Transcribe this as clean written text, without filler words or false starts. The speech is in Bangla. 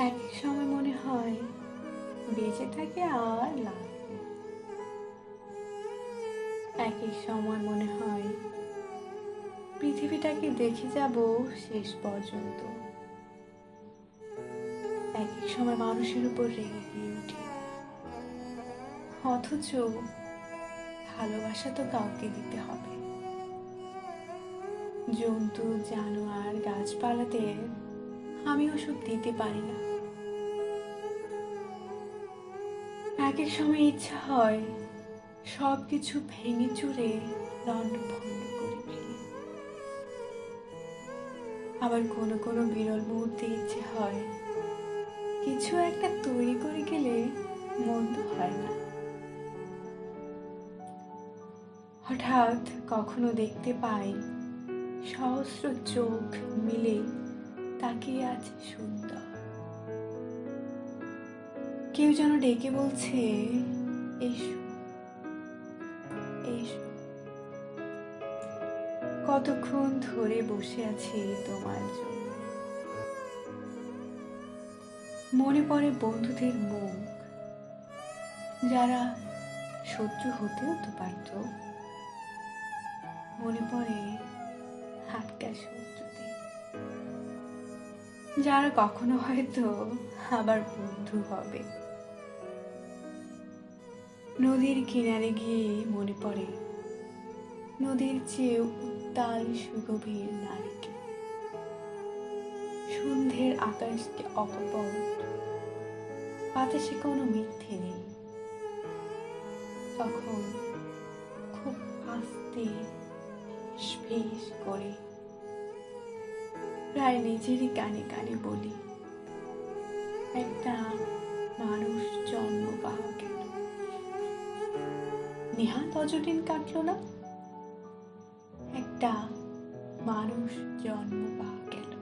এক এক সময় মনে হয় বেঁচে থাকে আর লাভ নেই। এক এক সময় মনে হয় পৃথিবীটাকে দেখে যাব শেষ পর্যন্ত। এক এক সময় মানুষের উপর রেগে গিয়ে উঠি, অথচ ভালোবাসা তো কাউকে দিতে হবে। জন্তু, জানোয়ার, গাছপালাদের আমি ওসব দিতে পারি না। এক এক সময় ইচ্ছা হয় সবকিছু ভেঙে চুরে লণ্ডভণ্ড করে ফেলি। আবার কোনো কোনো বিরল মুহূর্তে ইচ্ছে হয় কিছু একটা তৈরি করে গেলে মন্দ হয় না। হঠাৎ কখনো দেখতে পাই সহস্র চোখ মিলে তাকিয়ে আছে সুন্দর। কেউ যেন ডেকে বলছে, এসো এসো। কতক্ষণ ধরে বসে আছি তোমার জন্য। মনে পড়ে বন্ধুদের মুখ, যারা শত্রু হতেও তো পারত। মনে পড়ে হাতটা শত্রুদের, যারা কখনো হয়তো আবার বন্ধু হবে। নদীর কিনারে গিয়ে মনে পড়ে নদীর চেয়েও উত্তাল সুগভীর নারীকে। সন্ধ্যের আকাশকে অকপট, বাতাসে কোনো মিথ্যে নেই। তখন খুব আস্তে ফিস করে প্রায় নিজেরই কানে কানে বলি, একটা মানুষ জন্ম পাওয়া গেল। নেহাত অযদিন কাটলো না, একটা মানুষ জন্ম পাওয়া গেল।